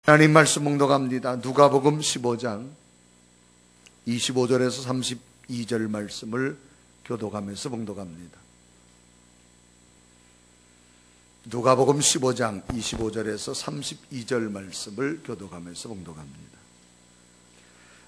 하나님 말씀 봉독합니다. 누가복음 15장 25절에서 32절 말씀을 교독하면서 봉독합니다. 누가복음 15장 25절에서 32절 말씀을 교독하면서 봉독합니다.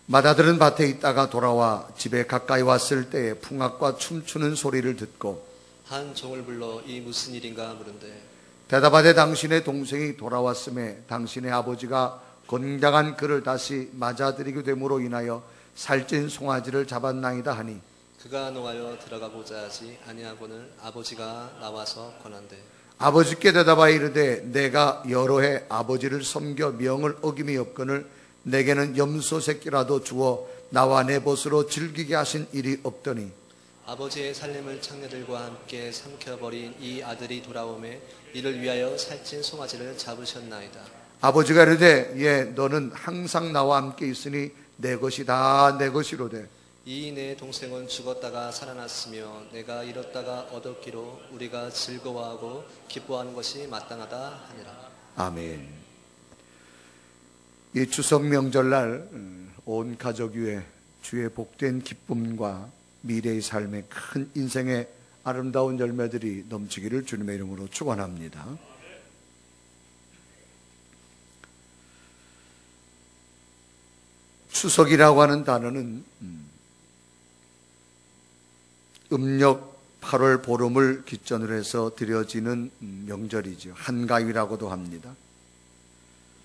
마다들은 밭에 있다가 돌아와 집에 가까이 왔을 때에 풍악과 춤추는 소리를 듣고 한 종을 불러 이 무슨 일인가 물은데 대답하되 당신의 동생이 돌아왔음에 당신의 아버지가 건강한 그를 다시 맞아들이게 됨으로 인하여 살찐 송아지를 잡았나이다 하니 그가 농하여 들어가고자 하지 아니하고는 아버지가 나와서 권한대 아버지께 대답하여 이르되 내가 여러 해 아버지를 섬겨 명을 어김이 없거늘 내게는 염소 새끼라도 주어 나와 내 벗으로 즐기게 하신 일이 없더니 아버지의 살림을 창녀들과 함께 삼켜버린 이 아들이 돌아오매 이를 위하여 살찐 송아지를 잡으셨나이다. 아버지가 이르되 예 너는 항상 나와 함께 있으니 내 것이 다 내 것이로되 이 내 동생은 죽었다가 살아났으며 내가 잃었다가 얻었기로 우리가 즐거워하고 기뻐하는 것이 마땅하다 하니라. 아멘. 이 추석 명절날 온 가족 위에 주의 복된 기쁨과 미래의 삶의 큰 인생의 아름다운 열매들이 넘치기를 주님의 이름으로 축원합니다. 추석이라고 하는 단어는 음력 8월 보름을 기점으로 해서 드려지는 명절이죠. 한가위라고도 합니다.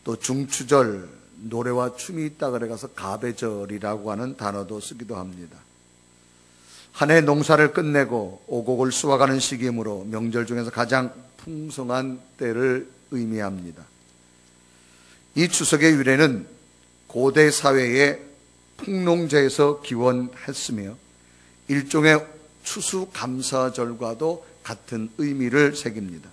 또 중추절, 노래와 춤이 있다 그래서 가배절이라고 하는 단어도 쓰기도 합니다. 한 해 농사를 끝내고 오곡을 수확하는 시기이므로 명절 중에서 가장 풍성한 때를 의미합니다. 이 추석의 유래는 고대 사회의 풍농제에서 기원했으며 일종의 추수감사절과도 같은 의미를 새깁니다.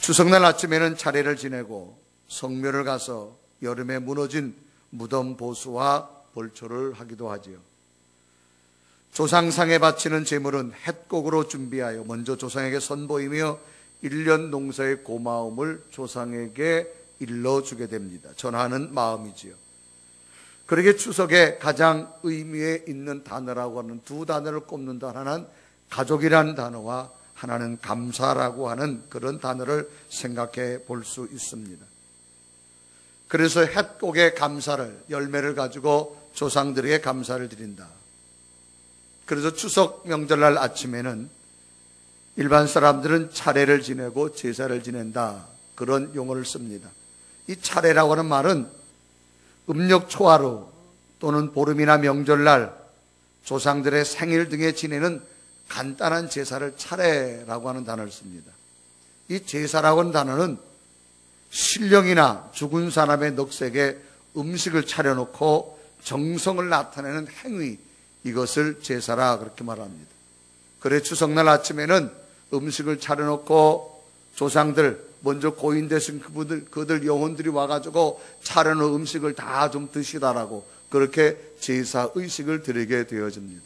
추석날 아침에는 차례를 지내고 성묘를 가서 여름에 무너진 무덤 보수와 벌초를 하기도 하지요. 조상상에 바치는 제물은 햇곡으로 준비하여 먼저 조상에게 선보이며 1년 농사의 고마움을 조상에게 일러주게 됩니다. 전하는 마음이지요. 그러게 추석에 가장 의미에 있는 단어라고 하는 두 단어를 꼽는다. 하나는 가족이라는 단어와 하나는 감사라고 하는 그런 단어를 생각해 볼 수 있습니다. 그래서 햇곡의 감사를, 열매를 가지고 조상들에게 감사를 드린다. 그래서 추석 명절날 아침에는 일반 사람들은 차례를 지내고 제사를 지낸다. 그런 용어를 씁니다. 이 차례라고 하는 말은 음력 초하루 또는 보름이나 명절날 조상들의 생일 등에 지내는 간단한 제사를 차례라고 하는 단어를 씁니다. 이 제사라고 하는 단어는 신령이나 죽은 사람의 넋에게 음식을 차려놓고 정성을 나타내는 행위, 이것을 제사라 그렇게 말합니다. 그래 추석날 아침에는 음식을 차려놓고 조상들, 먼저 고인 되신 그들 영혼들이 와가지고 차려놓은 음식을 다 좀 드시라라고 그렇게 제사 의식을 드리게 되어집니다.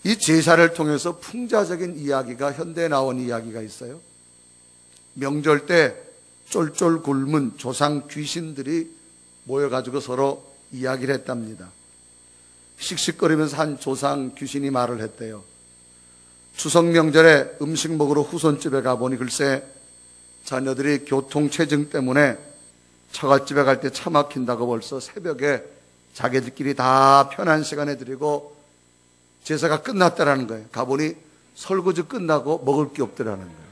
이 제사를 통해서 풍자적인 이야기가 현대에 나온 이야기가 있어요. 명절 때 쫄쫄 굶은 조상 귀신들이 모여가지고 서로 이야기를 했답니다. 씩씩거리면서 한 조상 귀신이 말을 했대요. 추석 명절에 음식 먹으러 후손집에 가보니 글쎄 자녀들이 교통체증 때문에 처갓집에 갈 때 차 막힌다고 벌써 새벽에 자기들끼리 다 편한 시간에 드리고 제사가 끝났다라는 거예요. 가보니 설거지 끝나고 먹을 게 없더라는 거예요.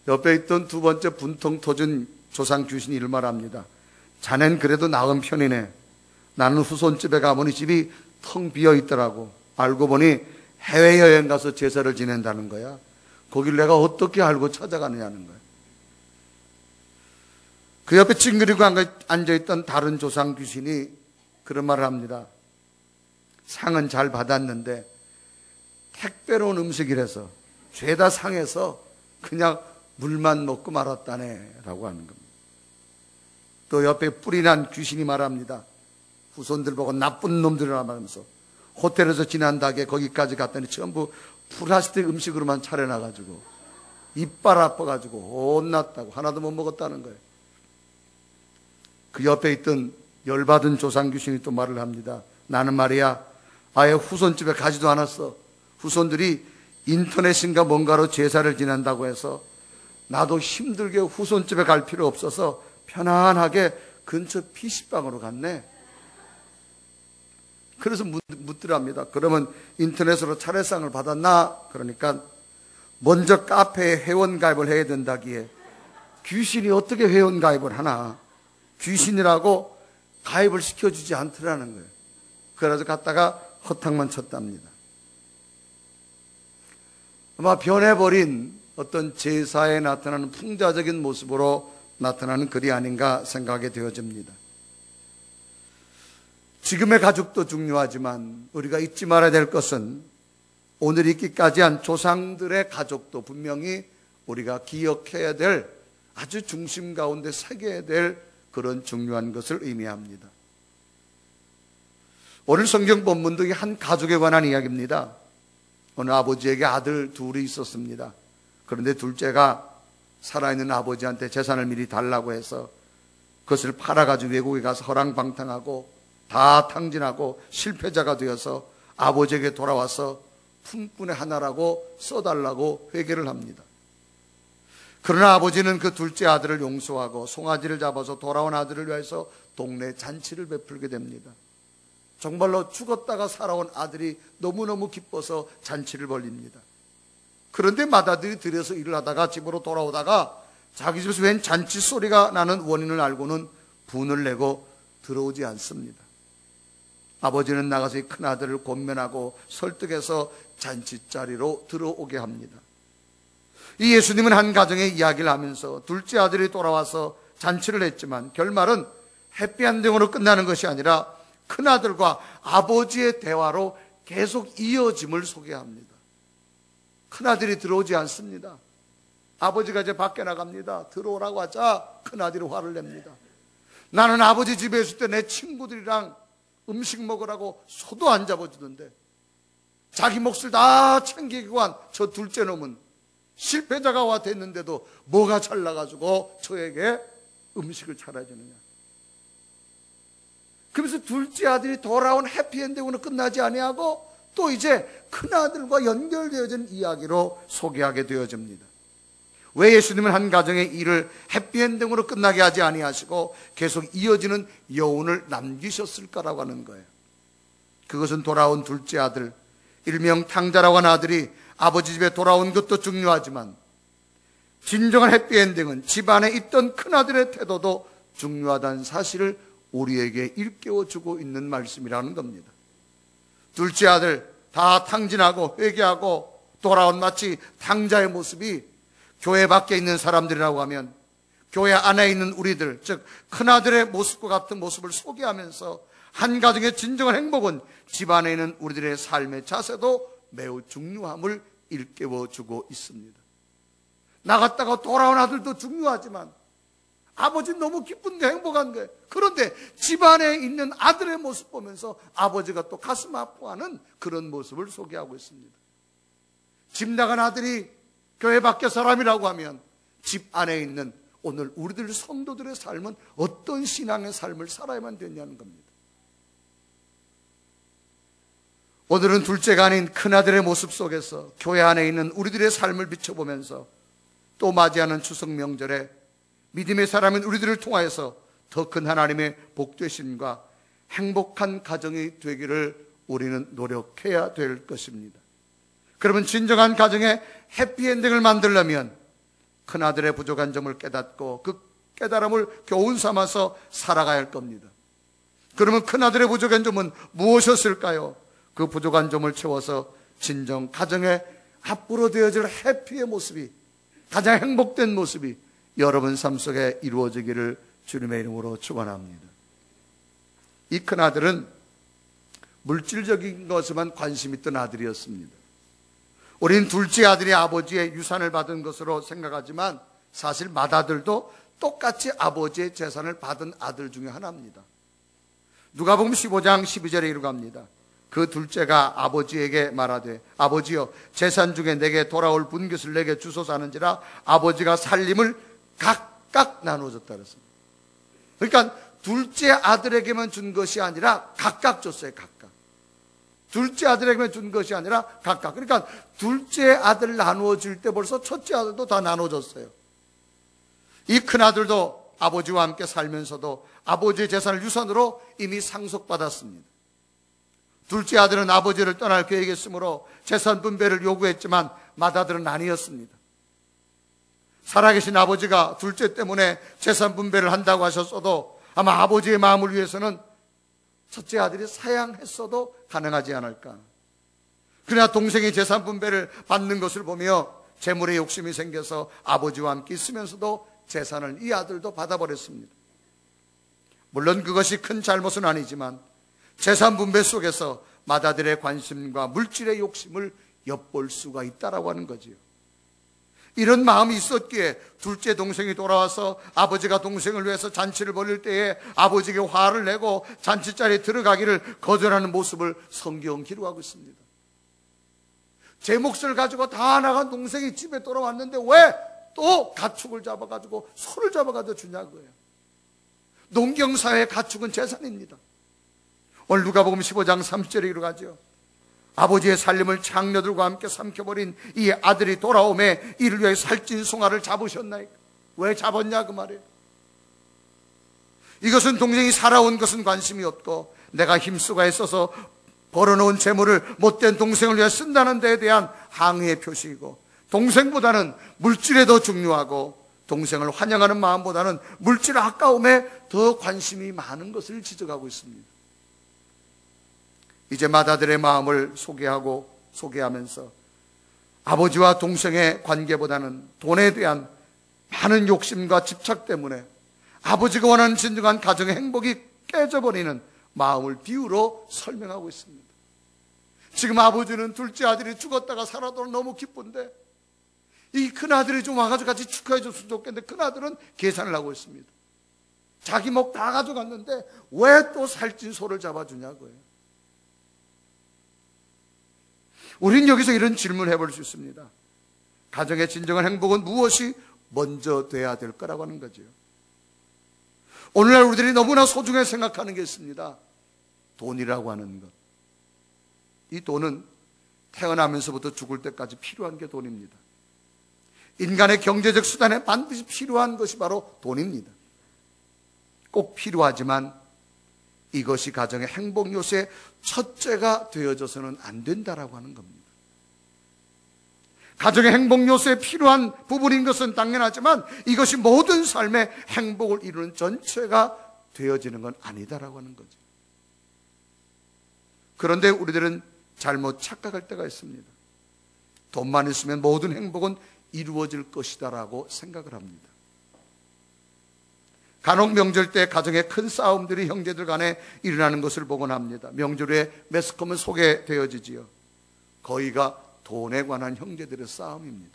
옆에 있던 두 번째 분통 터진 조상 귀신이 이를 말합니다. 자넨 그래도 나은 편이네. 나는 후손집에 가보니 집이 텅 비어 있더라고. 알고 보니 해외여행 가서 제사를 지낸다는 거야. 거길 내가 어떻게 알고 찾아가느냐는 거야. 그 옆에 찡그리고 앉아있던 다른 조상 귀신이 그런 말을 합니다. 상은 잘 받았는데 택배로 온 음식이라서 죄다 상해서 그냥 물만 먹고 말았다네 라고 하는 겁니다. 또 옆에 뿔이 난 귀신이 말합니다. 후손들 보고 나쁜 놈들이라 말하면서 호텔에서 지난 닭에 거기까지 갔더니 전부 플라스틱 음식으로만 차려놔가지고 이빨 아파가지고 혼났다고 하나도 못 먹었다는 거예요. 그 옆에 있던 열받은 조상 귀신이 또 말을 합니다. 나는 말이야 아예 후손집에 가지도 않았어. 후손들이 인터넷인가 뭔가로 제사를 지낸다고 해서 나도 힘들게 후손집에 갈 필요 없어서 편안하게 근처 PC방으로 갔네. 그래서 묻더랍니다. 그러면 인터넷으로 차례상을 받았나? 그러니까 먼저 카페에 회원가입을 해야 된다기에 귀신이 어떻게 회원가입을 하나? 귀신이라고 가입을 시켜주지 않더라는 거예요. 그래서 갔다가 허탕만 쳤답니다. 아마 변해버린 어떤 제사에 나타나는 풍자적인 모습으로 나타나는 글이 아닌가 생각하게 되어집니다. 지금의 가족도 중요하지만 우리가 잊지 말아야 될 것은 오늘 있기까지 한 조상들의 가족도 분명히 우리가 기억해야 될 아주 중심 가운데 새겨야 될 그런 중요한 것을 의미합니다. 오늘 성경 본문도 한 가족에 관한 이야기입니다. 어느 아버지에게 아들 둘이 있었습니다. 그런데 둘째가 살아있는 아버지한테 재산을 미리 달라고 해서 그것을 팔아가지고 외국에 가서 허랑방탕하고 다 탕진하고 실패자가 되어서 아버지에게 돌아와서 품꾼의 하나라고 써달라고 회개를 합니다. 그러나 아버지는 그 둘째 아들을 용서하고 송아지를 잡아서 돌아온 아들을 위해서 동네 잔치를 베풀게 됩니다. 정말로 죽었다가 살아온 아들이 너무너무 기뻐서 잔치를 벌립니다. 그런데 맏아들이 들여서 일을 하다가 집으로 돌아오다가 자기 집에서 웬 잔치 소리가 나는 원인을 알고는 분을 내고 들어오지 않습니다. 아버지는 나가서 이 큰아들을 권면하고 설득해서 잔치자리로 들어오게 합니다. 이 예수님은 한 가정의 이야기를 하면서 둘째 아들이 돌아와서 잔치를 했지만 결말은 해피엔딩으로 끝나는 것이 아니라 큰아들과 아버지의 대화로 계속 이어짐을 소개합니다. 큰아들이 들어오지 않습니다. 아버지가 이제 밖에 나갑니다. 들어오라고 하자 큰아들이 화를 냅니다. 나는 아버지 집에 있을 때 내 친구들이랑 음식 먹으라고 소도 안 잡아주던데 자기 몫을 다 챙기고 한 저 둘째 놈은 실패자가 와 됐는데도 뭐가 잘나가지고 저에게 음식을 차려주느냐. 그러면서 둘째 아들이 돌아온 해피엔딩으로 끝나지 아니하고 또 이제 큰아들과 연결되어진 이야기로 소개하게 되어집니다. 왜 예수님은 한 가정의 일을 해피엔딩으로 끝나게 하지 아니하시고 계속 이어지는 여운을 남기셨을까라고 하는 거예요. 그것은 돌아온 둘째 아들, 일명 탕자라고 하는 아들이 아버지 집에 돌아온 것도 중요하지만 진정한 해피엔딩은 집안에 있던 큰아들의 태도도 중요하다는 사실을 우리에게 일깨워주고 있는 말씀이라는 겁니다. 둘째 아들 다 탕진하고 회개하고 돌아온 마치 탕자의 모습이 교회 밖에 있는 사람들이라고 하면 교회 안에 있는 우리들, 즉 큰아들의 모습과 같은 모습을 소개하면서 한 가정의 진정한 행복은 집안에 있는 우리들의 삶의 자세도 매우 중요함을 일깨워주고 있습니다. 나갔다가 돌아온 아들도 중요하지만 아버지는 너무 기쁜데 행복한 거예요. 그런데 집안에 있는 아들의 모습 보면서 아버지가 또 가슴 아파하는 그런 모습을 소개하고 있습니다. 집 나간 아들이 교회 밖의 사람이라고 하면 집 안에 있는 오늘 우리들 성도들의 삶은 어떤 신앙의 삶을 살아야만 되냐는 겁니다. 오늘은 둘째가 아닌 큰아들의 모습 속에서 교회 안에 있는 우리들의 삶을 비춰보면서 또 맞이하는 추석 명절에 믿음의 사람인 우리들을 통하여서 더 큰 하나님의 복되심과 행복한 가정이 되기를 우리는 노력해야 될 것입니다. 그러면 진정한 가정에 해피엔딩을 만들려면 큰아들의 부족한 점을 깨닫고 그 깨달음을 교훈 삼아서 살아가야 할 겁니다. 그러면 큰아들의 부족한 점은 무엇이었을까요? 그 부족한 점을 채워서 진정 가정에 앞으로 되어질 해피의 모습이, 가장 행복된 모습이 여러분 삶 속에 이루어지기를 주님의 이름으로 축원합니다. 이 큰아들은 물질적인 것에만 관심 있던 아들이었습니다. 우리는 둘째 아들이 아버지의 유산을 받은 것으로 생각하지만 사실 맏아들도 똑같이 아버지의 재산을 받은 아들 중에 하나입니다. 누가복음 15장 12절에 이르고 합니다. 그 둘째가 아버지에게 말하되 아버지여 재산 중에 내게 돌아올 분깃을 내게 주소서 하는지라 아버지가 살림을 각각 나누어줬다 그랬습니다. 그러니까 둘째 아들에게만 준 것이 아니라 각각 줬어요. 각각. 둘째 아들에게만 준 것이 아니라 각각. 그러니까 둘째 아들 나누어 줄 때 벌써 첫째 아들도 다 나눠줬어요. 이 큰아들도 아버지와 함께 살면서도 아버지의 재산을 유산으로 이미 상속받았습니다. 둘째 아들은 아버지를 떠날 계획이었으므로 재산 분배를 요구했지만 맏아들은 아니었습니다. 살아계신 아버지가 둘째 때문에 재산 분배를 한다고 하셨어도 아마 아버지의 마음을 위해서는 첫째 아들이 사양했어도 가능하지 않을까. 그러나 동생이 재산 분배를 받는 것을 보며 재물에 욕심이 생겨서 아버지와 함께 있으면서도 재산을 이 아들도 받아버렸습니다. 물론 그것이 큰 잘못은 아니지만 재산 분배 속에서 맏아들의 관심과 물질의 욕심을 엿볼 수가 있다라고 하는 거지요. 이런 마음이 있었기에 둘째 동생이 돌아와서 아버지가 동생을 위해서 잔치를 벌일 때에 아버지에게 화를 내고 잔치자리에 들어가기를 거절하는 모습을 성경은 기록하고 있습니다. 제 몫을 가지고 다 나간 동생이 집에 돌아왔는데 왜 또 가축을 잡아가지고 소를 잡아가지고 주냐고요. 농경사회의 가축은 재산입니다. 오늘 누가복음 15장 30절에 이르가죠. 아버지의 살림을 장녀들과 함께 삼켜버린 이 아들이 돌아오매 이를 위해 살찐 송아를 잡으셨나이까. 왜 잡았냐 그 말이에요. 이것은 동생이 살아온 것은 관심이 없고 내가 힘쓰고 애써서 벌어놓은 재물을 못된 동생을 위해 쓴다는 데에 대한 항의의 표시이고 동생보다는 물질에 더 중요하고 동생을 환영하는 마음보다는 물질 아까움에 더 관심이 많은 것을 지적하고 있습니다. 이제 맏아들의 마음을 소개하면서 아버지와 동생의 관계보다는 돈에 대한 많은 욕심과 집착 때문에 아버지가 원하는 진정한 가정의 행복이 깨져버리는 마음을 비유로 설명하고 있습니다. 지금 아버지는 둘째 아들이 죽었다가 살아도 너무 기쁜데 이 큰아들이 좀 와가지고 같이 축하해 줬으면 좋겠는데 큰아들은 계산을 하고 있습니다. 자기 목 다 가져갔는데 왜 또 살찐 소를 잡아주냐고요. 우린 여기서 이런 질문을 해볼 수 있습니다. 가정의 진정한 행복은 무엇이 먼저 돼야 될 거라고 하는 거죠. 오늘날 우리들이 너무나 소중하게 생각하는 게 있습니다. 돈이라고 하는 것. 이 돈은 태어나면서부터 죽을 때까지 필요한 게 돈입니다. 인간의 경제적 수단에 반드시 필요한 것이 바로 돈입니다. 꼭 필요하지만 이것이 가정의 행복 요소의 첫째가 되어져서는 안 된다라고 하는 겁니다. 가정의 행복 요소에 필요한 부분인 것은 당연하지만 이것이 모든 삶의 행복을 이루는 전체가 되어지는 건 아니다라고 하는 거죠. 그런데 우리들은 잘못 착각할 때가 있습니다. 돈만 있으면 모든 행복은 이루어질 것이다라고 생각을 합니다. 간혹 명절 때 가정에 큰 싸움들이 형제들 간에 일어나는 것을 보곤 합니다. 명절 후에 매스컴은 소개되어지지요. 거의가 돈에 관한 형제들의 싸움입니다.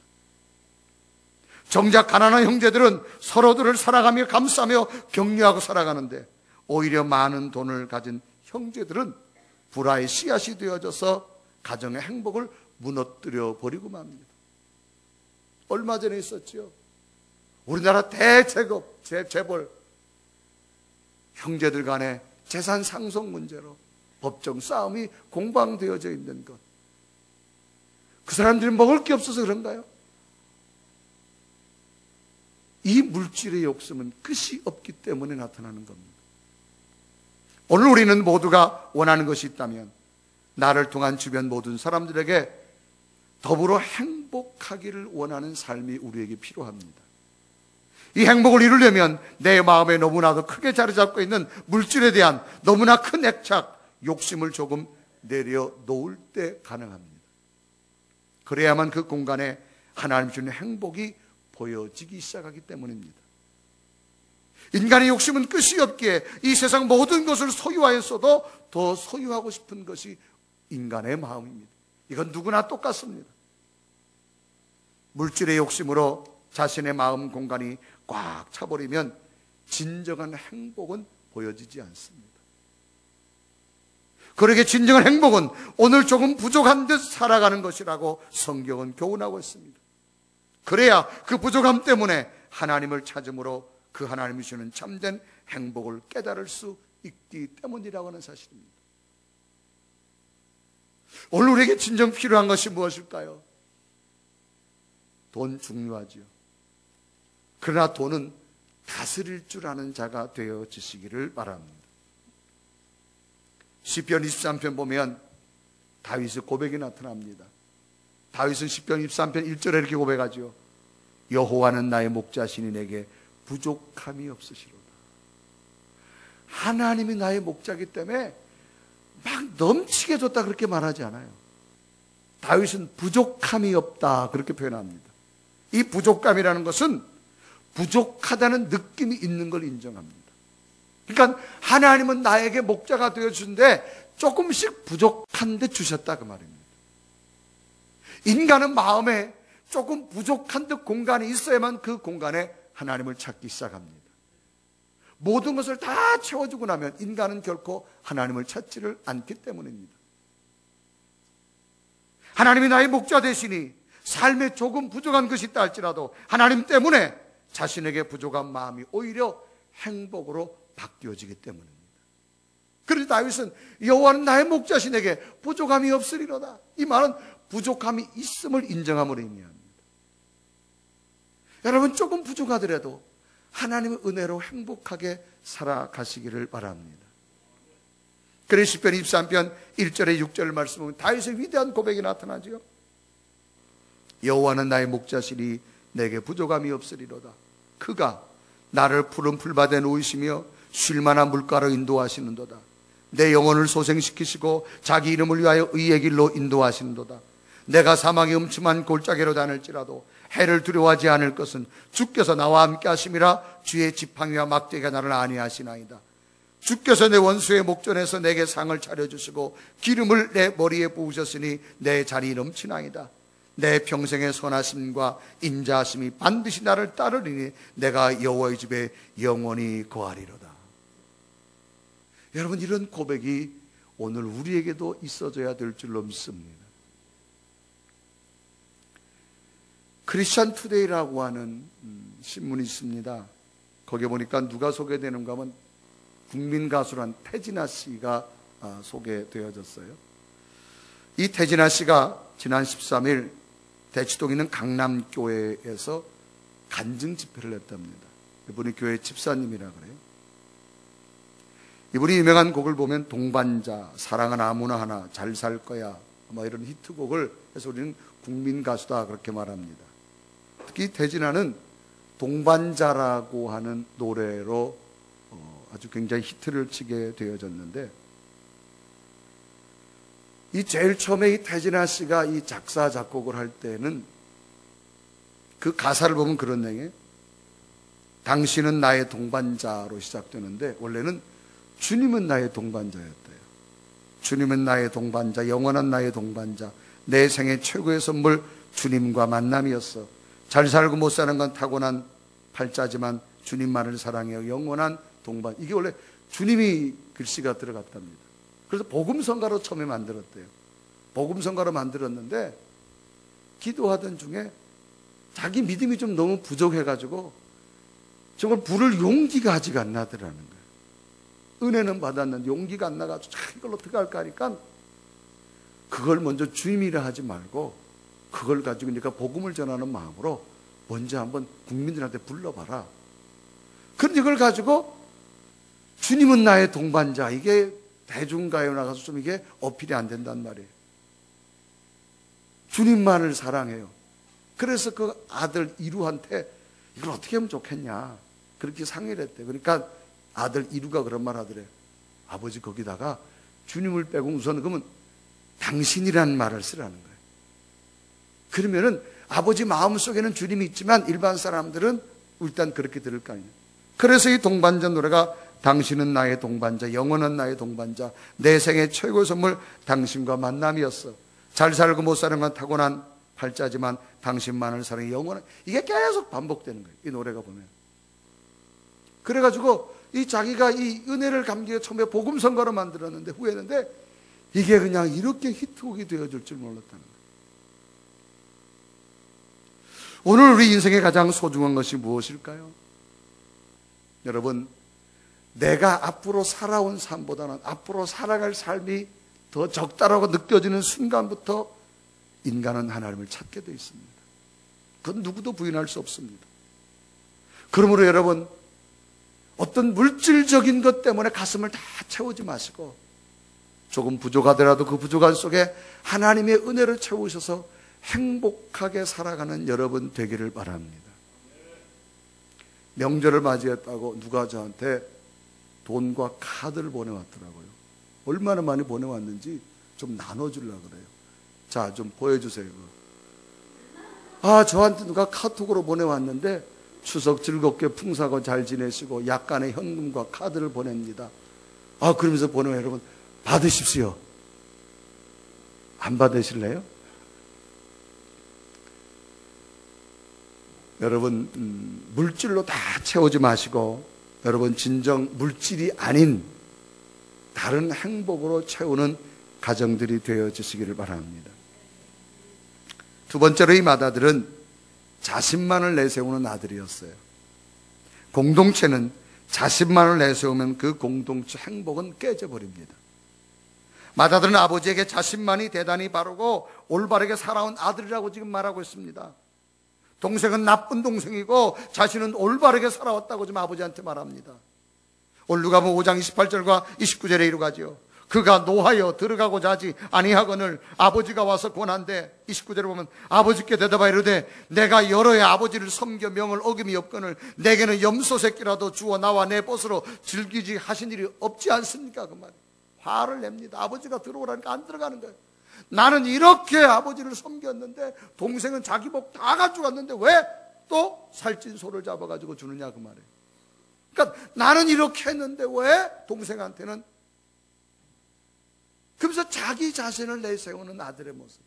정작 가난한 형제들은 서로들을 사랑하며 감싸며 격려하고 살아가는데 오히려 많은 돈을 가진 형제들은 불화의 씨앗이 되어져서 가정의 행복을 무너뜨려 버리고 맙니다. 얼마 전에 있었죠. 우리나라 대제국, 재벌 형제들 간의 재산 상속 문제로 법정 싸움이 공방되어져 있는 것. 그 사람들이 먹을 게 없어서 그런가요? 이 물질의 욕심은 끝이 없기 때문에 나타나는 겁니다. 오늘 우리는 모두가 원하는 것이 있다면 나를 통한 주변 모든 사람들에게 더불어 행복하기를 원하는 삶이 우리에게 필요합니다. 이 행복을 이루려면 내 마음에 너무나도 크게 자리 잡고 있는 물질에 대한 너무나 큰 애착, 욕심을 조금 내려놓을 때 가능합니다. 그래야만 그 공간에 하나님 주는 행복이 보여지기 시작하기 때문입니다. 인간의 욕심은 끝이 없기에 이 세상 모든 것을 소유하였어도 더 소유하고 싶은 것이 인간의 마음입니다. 이건 누구나 똑같습니다. 물질의 욕심으로 자신의 마음 공간이 꽉 차버리면 진정한 행복은 보여지지 않습니다. 그러게 진정한 행복은 오늘 조금 부족한 듯 살아가는 것이라고 성경은 교훈하고 있습니다. 그래야 그 부족함 때문에 하나님을 찾음으로 그 하나님이 주는 참된 행복을 깨달을 수 있기 때문이라고 하는 사실입니다. 오늘 우리에게 진정 필요한 것이 무엇일까요? 돈 중요하지요. 그러나 돈은 다스릴 줄 아는 자가 되어지시기를 바랍니다. 시편 23편 보면 다윗의 고백이 나타납니다. 다윗은 시편 23편 1절에 이렇게 고백하죠. 여호와는 나의 목자시니 내게 부족함이 없으시로다. 하나님이 나의 목자이기 때문에 막 넘치게 줬다 그렇게 말하지 않아요. 다윗은 부족함이 없다 그렇게 표현합니다. 이 부족감이라는 것은 부족하다는 느낌이 있는 걸 인정합니다. 그러니까 하나님은 나에게 목자가 되어주는데 조금씩 부족한 듯 주셨다 그 말입니다. 인간은 마음에 조금 부족한 듯 공간이 있어야만 그 공간에 하나님을 찾기 시작합니다. 모든 것을 다 채워주고 나면 인간은 결코 하나님을 찾지를 않기 때문입니다. 하나님이 나의 목자 되시니 삶에 조금 부족한 것이 있다 할지라도 하나님 때문에 자신에게 부족한 마음이 오히려 행복으로 바뀌어지기 때문입니다. 그래서 다윗은 여호와는 나의 목자시 내게 부족함이 없으리로다. 이 말은 부족함이 있음을 인정함으로 의미합니다. 여러분 조금 부족하더라도 하나님의 은혜로 행복하게 살아가시기를 바랍니다. 그래서 시편 23편 1절에 6절 말씀 보면 다윗의 위대한 고백이 나타나죠. 여호와는 나의 목자시니 내게 부족함이 없으리로다. 그가 나를 푸른 풀밭에 놓으시며 쉴만한 물가로 인도하시는도다. 내 영혼을 소생시키시고 자기 이름을 위하여 의의 길로 인도하시는도다. 내가 사망의 음침한 골짜기로 다닐지라도 해를 두려워하지 않을 것은 주께서 나와 함께 하심이라. 주의 지팡이와 막대기가 나를 안위하시나이다. 주께서 내 원수의 목전에서 내게 상을 차려주시고 기름을 내 머리에 부으셨으니 내 잔이 넘치나이다. 내 평생의 선하심과 인자하심이 반드시 나를 따르리니 내가 여호와의 집에 영원히 거하리로다. 여러분 이런 고백이 오늘 우리에게도 있어져야 될 줄로 믿습니다. 크리스천 투데이라고 하는 신문이 있습니다. 거기에 보니까 누가 소개되는가 하면 국민 가수란 태진아 씨가 소개되어졌어요. 이 태진아 씨가 지난 13일 대치동에 있는 강남교회에서 간증 집회를 했답니다. 이분이 교회 집사님이라 그래요. 이분이 유명한 곡을 보면 동반자, 사랑은 아무나 하나, 잘 살 거야 뭐 이런 히트곡을 해서 우리는 국민 가수다 그렇게 말합니다. 특히 태진아는 동반자라고 하는 노래로 아주 굉장히 히트를 치게 되어졌는데, 이 제일 처음에 이 태진아 씨가 이 작사 작곡을 할 때는 그 가사를 보면 그런 내용이에요. 당신은 나의 동반자로 시작되는데 원래는 주님은 나의 동반자였대요. 주님은 나의 동반자, 영원한 나의 동반자, 내 생애 최고의 선물 주님과 만남이었어. 잘 살고 못 사는 건 타고난 팔자지만 주님만을 사랑해요. 영원한 동반. 이게 원래 주님이 글씨가 들어갔답니다. 그래서 복음성가로 처음에 만들었대요. 복음성가로 만들었는데 기도하던 중에 자기 믿음이 좀 너무 부족해가지고 정말 부를 용기가 아직 안 나더라는 거예요. 은혜는 받았는데 용기가 안 나가지고 이걸 어떻게 할까 하니까 그걸 먼저 주님이라 하지 말고 그걸 가지고 그러니까 복음을 전하는 마음으로 먼저 한번 국민들한테 불러봐라. 그런데 이걸 가지고 주님은 나의 동반자, 이게 대중가요 나가서 좀 이게 어필이 안 된단 말이에요. 주님만을 사랑해요. 그래서 그 아들 이루한테 이걸 어떻게 하면 좋겠냐 그렇게 상의를 했대요. 그러니까 아들 이루가 그런 말 하더래요. 아버지 거기다가 주님을 빼고 우선 그러면 당신이라는 말을 쓰라는 거예요. 그러면은 아버지 마음속에는 주님이 있지만 일반 사람들은 일단 그렇게 들을 거 아니에요. 그래서 이 동반자 노래가 당신은 나의 동반자, 영원한 나의 동반자, 내 생의 최고의 선물 당신과 만남이었어. 잘 살고 못 사는 건 타고난 팔자지만 당신만을 사랑해 영원한. 이게 계속 반복되는 거예요. 이 노래가 보면. 그래가지고 이 자기가 이 은혜를 감기에 처음에 복음 선거로 만들었는데 후회했는데 이게 그냥 이렇게 히트곡이 되어줄 줄 몰랐다는 거예요. 오늘 우리 인생에 가장 소중한 것이 무엇일까요? 여러분, 내가 앞으로 살아온 삶보다는 앞으로 살아갈 삶이 더 적다라고 느껴지는 순간부터 인간은 하나님을 찾게 되어 있습니다. 그건 누구도 부인할 수 없습니다. 그러므로 여러분, 어떤 물질적인 것 때문에 가슴을 다 채우지 마시고 조금 부족하더라도 그 부족한 속에 하나님의 은혜를 채우셔서 행복하게 살아가는 여러분 되기를 바랍니다. 명절을 맞이했다고 누가 저한테 돈과 카드를 보내왔더라고요. 얼마나 많이 보내왔는지 좀 나눠주려고 그래요. 자, 좀 보여주세요. 저한테 누가 카톡으로 보내왔는데 추석 즐겁게 풍사고 잘 지내시고 약간의 현금과 카드를 보냅니다. 그러면서 보내면 여러분 받으십시오. 안 받으실래요? 여러분, 물질로 다 채우지 마시고 여러분 진정 물질이 아닌 다른 행복으로 채우는 가정들이 되어지시기를 바랍니다. 두 번째로 이 맏아들은 자신만을 내세우는 아들이었어요. 공동체는 자신만을 내세우면 그 공동체 행복은 깨져버립니다. 맏아들은 아버지에게 자신만이 대단히 바르고 올바르게 살아온 아들이라고 지금 말하고 있습니다. 동생은 나쁜 동생이고 자신은 올바르게 살아왔다고 지금 아버지한테 말합니다. 오늘 누가복음 5장 28절과 29절에 이루가지요. 그가 노하여 들어가고자 하지 아니하거늘 아버지가 와서 권한대. 29절에 보면 아버지께 대답하여 이르되 내가 여러 해 아버지를 섬겨 명을 어김이 없거늘 내게는 염소 새끼라도 주어 나와 내 벗으로 즐기지 하신 일이 없지 않습니까? 그 말. 화를 냅니다. 아버지가 들어오라니까 안 들어가는 거예요. 나는 이렇게 아버지를 섬겼는데 동생은 자기 복 다 가져갔는데 왜 또 살찐 소를 잡아가지고 주느냐 그 말이에요. 그러니까 나는 이렇게 했는데 왜 동생한테는. 그러면서 자기 자신을 내세우는 아들의 모습.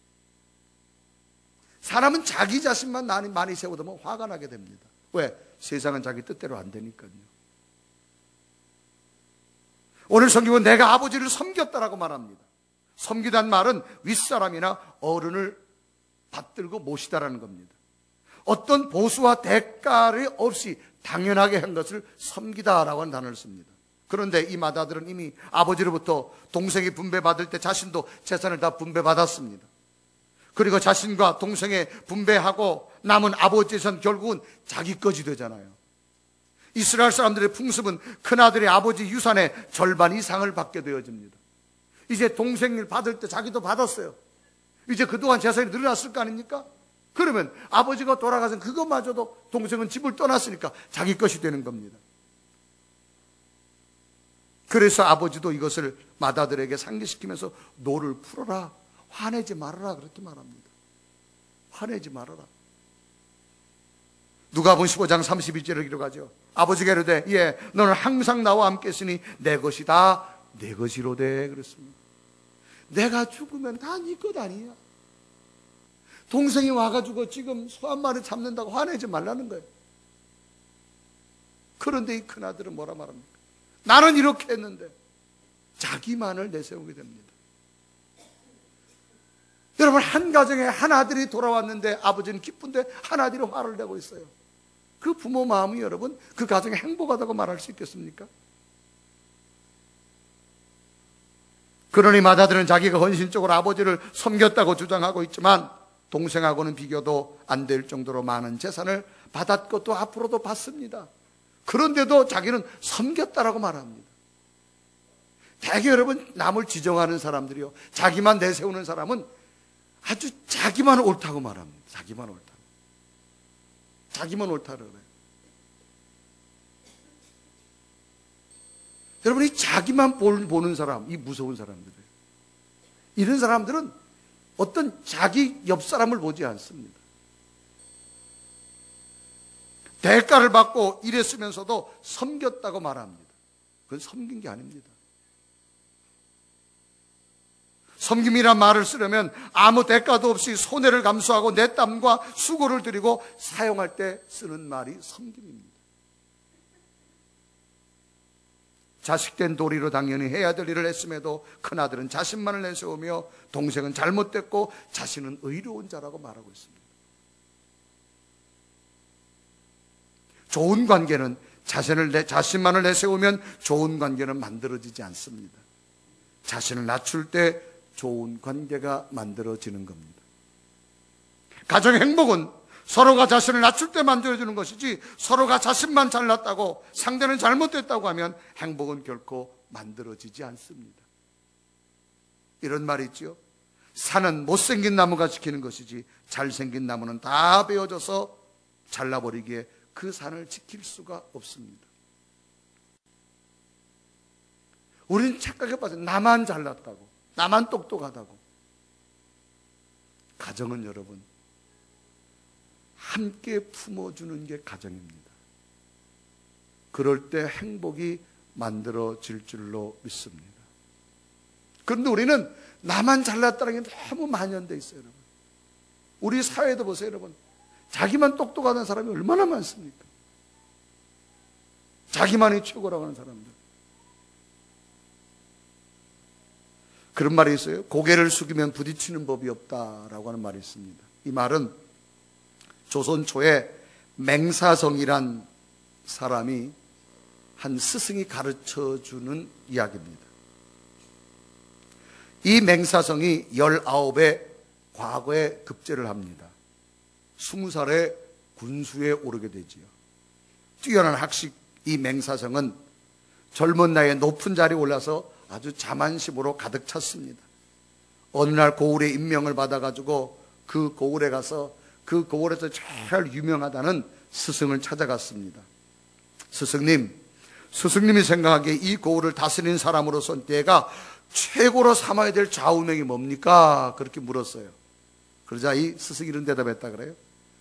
사람은 자기 자신만 많이 세우다 보면 화가 나게 됩니다. 왜? 세상은 자기 뜻대로 안 되니까요. 오늘 성경은 내가 아버지를 섬겼다라고 말합니다. 섬기다는 말은 윗사람이나 어른을 받들고 모시다라는 겁니다. 어떤 보수와 대가를 없이 당연하게 한 것을 섬기다라고 하는 단어를 씁니다. 그런데 이 맏아들은 이미 아버지로부터 동생이 분배받을 때 자신도 재산을 다 분배받았습니다. 그리고 자신과 동생의 분배하고 남은 아버지 재산 결국은 자기 것이 되잖아요. 이스라엘 사람들의 풍습은 큰아들이 아버지 유산의 절반 이상을 받게 되어집니다. 이제 동생을 받을 때 자기도 받았어요. 이제 그동안 재산이 늘어났을 거 아닙니까? 그러면 아버지가 돌아가서 그것마저도 동생은 집을 떠났으니까 자기 것이 되는 겁니다. 그래서 아버지도 이것을 맏아들에게 상기시키면서 노를 풀어라, 화내지 말아라 그렇게 말합니다. 화내지 말아라. 누가복음 15장 32절을 기록하죠. 아버지가 이르되 예, 너는 항상 나와 함께 있으니 내 것이 다 내 것이로되 그랬습니다. 내가 죽으면 다 네 것 아니야. 동생이 와가지고 지금 소 한 마리 잡는다고 화내지 말라는 거예요. 그런데 이 큰아들은 뭐라 말합니까? 나는 이렇게 했는데 자기만을 내세우게 됩니다. 여러분, 한 가정에 한 아들이 돌아왔는데 아버지는 기쁜데 한 아들이 화를 내고 있어요. 그 부모 마음이 여러분 그 가정에 행복하다고 말할 수 있겠습니까? 그러니 맏아들은 자기가 헌신적으로 아버지를 섬겼다고 주장하고 있지만 동생하고는 비교도 안 될 정도로 많은 재산을 받았고 또 앞으로도 받습니다. 그런데도 자기는 섬겼다라고 말합니다. 대개 여러분 남을 지정하는 사람들이요, 자기만 내세우는 사람은 아주 자기만 옳다고 말합니다. 자기만 옳다고. 자기만 옳다고 그래요. 여러분, 이 자기만 보는 사람, 이 무서운 사람들이에요. 이런 사람들은 어떤 자기 옆 사람을 보지 않습니다. 대가를 받고 일했으면서도 섬겼다고 말합니다. 그건 섬긴 게 아닙니다. 섬김이란 말을 쓰려면 아무 대가도 없이 손해를 감수하고 내 땀과 수고를 들이고 사용할 때 쓰는 말이 섬김입니다. 자식된 도리로 당연히 해야 될 일을 했음에도 큰아들은 자신만을 내세우며 동생은 잘못됐고 자신은 의로운 자라고 말하고 있습니다. 좋은 관계는 자신만을 내세우면 좋은 관계는 만들어지지 않습니다. 자신을 낮출 때 좋은 관계가 만들어지는 겁니다. 가정의 행복은 서로가 자신을 낮출 때 만들어지는 것이지, 서로가 자신만 잘났다고 상대는 잘못됐다고 하면 행복은 결코 만들어지지 않습니다. 이런 말이 있죠. 산은 못생긴 나무가 지키는 것이지 잘생긴 나무는 다 베어져서 잘라버리기에 그 산을 지킬 수가 없습니다. 우리는 착각에 빠져 나만 잘났다고, 나만 똑똑하다고. 가정은 여러분, 함께 품어주는 게 가정입니다. 그럴 때 행복이 만들어질 줄로 믿습니다. 그런데 우리는 나만 잘났다는 게 너무 만연되어 있어요, 여러분. 우리 사회도 보세요, 여러분. 자기만 똑똑하다는 사람이 얼마나 많습니까? 자기만이 최고라고 하는 사람들. 그런 말이 있어요. 고개를 숙이면 부딪히는 법이 없다라고 하는 말이 있습니다. 이 말은 조선 초에 맹사성이란 사람이 한 스승이 가르쳐주는 이야기입니다. 이 맹사성이 19에 과거에 급제를 합니다. 20살에 군수에 오르게 되지요. 뛰어난 학식 이 맹사성은 젊은 나이에 높은 자리에 올라서 아주 자만심으로 가득 찼습니다. 어느 날 고을에 임명을 받아가지고 그 고을에 가서 그 고을에서 제일 유명하다는 스승을 찾아갔습니다. 스승님이 생각하기에 이 고을을 다스리는 사람으로서 내가 최고로 삼아야 될 좌우명이 뭡니까? 그렇게 물었어요. 그러자 이 스승이 이런 대답했다 그래요.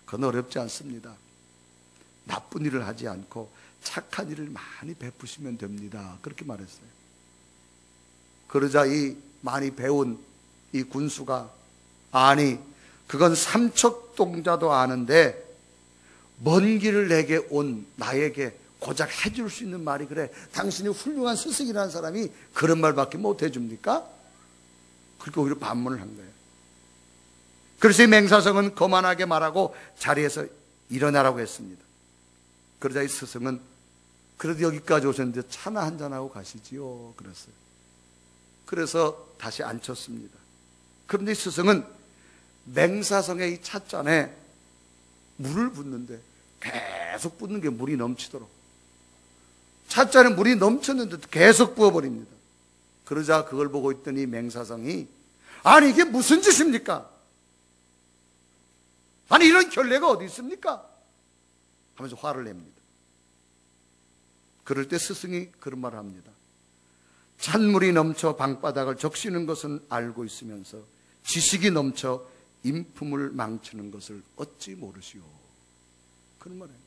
그건 어렵지 않습니다. 나쁜 일을 하지 않고 착한 일을 많이 베푸시면 됩니다. 그렇게 말했어요. 그러자 이 많이 배운 이 군수가, 아니 그건 삼척동자도 아는데 먼 길을 내게 온 나에게 고작 해줄 수 있는 말이 그래, 당신이 훌륭한 스승이라는 사람이 그런 말밖에 못 해줍니까? 그렇게 오히려 반문을 한 거예요. 그래서 이 맹사성은 거만하게 말하고 자리에서 일어나라고 했습니다. 그러자 이 스승은 그래도 여기까지 오셨는데 차나 한잔하고 가시지요 그랬어요. 그래서 다시 앉혔습니다. 그런데 이 스승은 맹사성의 이 찻잔에 물을 붓는데 계속 붓는 게 물이 넘치도록, 찻잔에 물이 넘쳤는데도 계속 부어버립니다. 그러자 그걸 보고 있더니 맹사성이, 아니 이게 무슨 짓입니까? 아니 이런 결례가 어디 있습니까? 하면서 화를 냅니다. 그럴 때 스승이 그런 말을 합니다. 찬물이 넘쳐 방바닥을 적시는 것은 알고 있으면서 지식이 넘쳐 인품을 망치는 것을 어찌 모르시오. 그런 말이에요.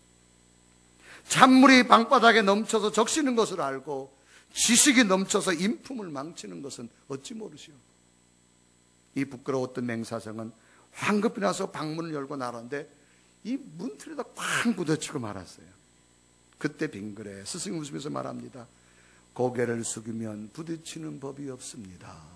찬물이 방바닥에 넘쳐서 적시는 것을 알고 지식이 넘쳐서 인품을 망치는 것은 어찌 모르시오. 이 부끄러웠던 맹사성은 황급히 나서 방문을 열고 나갔는데 이 문틀에다 쾅 부딪히고 말았어요. 그때 빙그레 스승이 웃으면서 말합니다. 고개를 숙이면 부딪히는 법이 없습니다.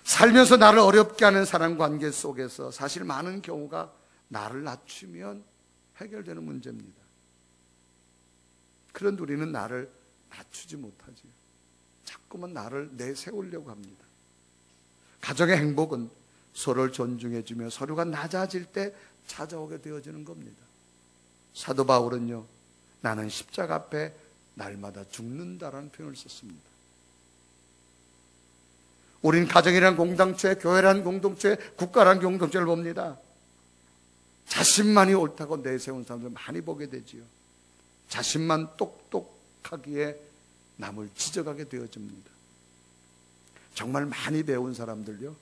살면서 나를 어렵게 하는 사람 관계 속에서 사실 많은 경우가 나를 낮추면 해결되는 문제입니다. 그런데 우리는 나를 낮추지 못하지요. 자꾸만 나를 내세우려고 합니다. 가정의 행복은 서로를 존중해주며 서로가 낮아질 때 찾아오게 되어지는 겁니다. 사도 바울은요, 나는 십자가 앞에 날마다 죽는다라는 표현을 썼습니다. 우린 가정이란 공동체, 교회란 공동체, 국가란 공동체를 봅니다. 자신만이 옳다고 내세운 사람들 많이 보게 되지요. 자신만 똑똑하기에 남을 지적하게 되어집니다. 정말 많이 배운 사람들요,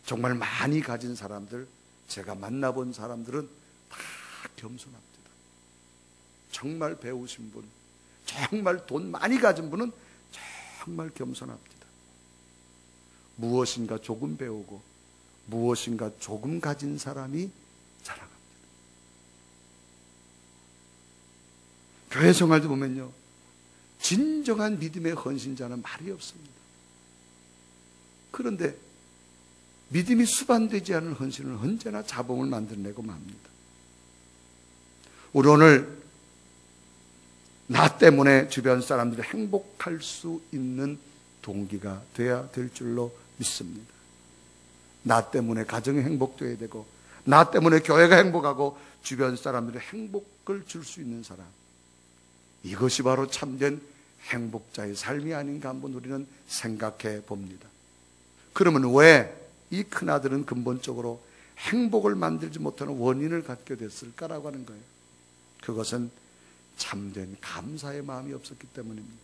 정말 많이 가진 사람들, 제가 만나본 사람들은 다 겸손합니다. 정말 배우신 분, 정말 돈 많이 가진 분은 정말 겸손합니다. 무엇인가 조금 배우고 무엇인가 조금 가진 사람이 자랑합니다. 교회 생활도 보면요, 진정한 믿음의 헌신자는 말이 없습니다. 그런데 믿음이 수반되지 않은 헌신은 언제나 자봉을 만들어내고 맙니다. 우리 오늘 나 때문에 주변 사람들이 행복할 수 있는 동기가 돼야 될 줄로 믿습니다. 나 때문에 가정이 행복되어야 되고, 나 때문에 교회가 행복하고 주변 사람들이 행복을 줄 수 있는 사람, 이것이 바로 참된 행복자의 삶이 아닌가 한번 우리는 생각해 봅니다. 그러면 왜 이 큰아들은 근본적으로 행복을 만들지 못하는 원인을 갖게 됐을까라고 하는 거예요. 그것은 참된 감사의 마음이 없었기 때문입니다.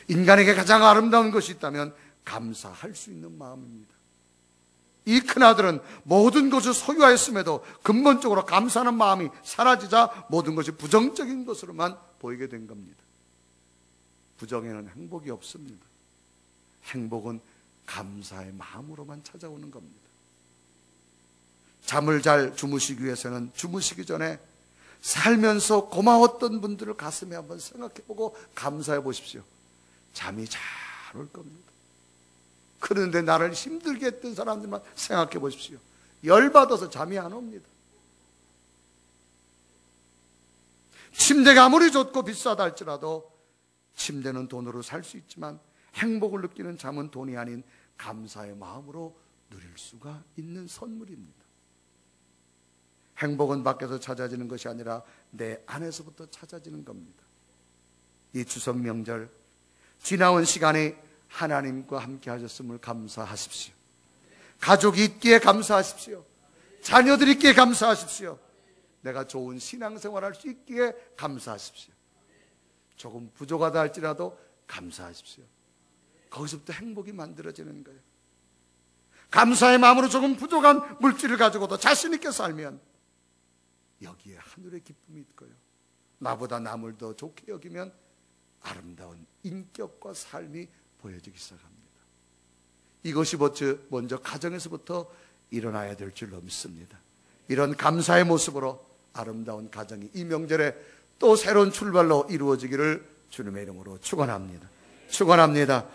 인간에게 가장 아름다운 것이 있다면 감사할 수 있는 마음입니다. 이 큰아들은 모든 것을 소유하였음에도 근본적으로 감사하는 마음이 사라지자 모든 것이 부정적인 것으로만 보이게 된 겁니다. 부정에는 행복이 없습니다. 행복은 감사의 마음으로만 찾아오는 겁니다. 잠을 잘 주무시기 위해서는 주무시기 전에 살면서 고마웠던 분들을 가슴에 한번 생각해보고 감사해 보십시오. 잠이 잘 올 겁니다. 그런데 나를 힘들게 했던 사람들만 생각해 보십시오. 열받아서 잠이 안 옵니다. 침대가 아무리 좋고 비싸다 할지라도 침대는 돈으로 살 수 있지만 행복을 느끼는 잠은 돈이 아닌 감사의 마음으로 누릴 수가 있는 선물입니다. 행복은 밖에서 찾아지는 것이 아니라 내 안에서부터 찾아지는 겁니다. 이 추석 명절 지나온 시간에 하나님과 함께 하셨음을 감사하십시오. 가족이 있기에 감사하십시오. 자녀들이 있기에 감사하십시오. 내가 좋은 신앙생활 할 수 있기에 감사하십시오. 조금 부족하다 할지라도 감사하십시오. 거기서부터 행복이 만들어지는 거예요. 감사의 마음으로 조금 부족한 물질을 가지고도 자신 있게 살면 여기에 하늘의 기쁨이 있고요, 나보다 남을 더 좋게 여기면 아름다운 인격과 삶이 보여지기 시작합니다. 이것이 먼저 가정에서부터 일어나야 될 줄로 믿습니다. 이런 감사의 모습으로 아름다운 가정이 이 명절에 또 새로운 출발로 이루어지기를 주님의 이름으로 축원합니다. 축원합니다.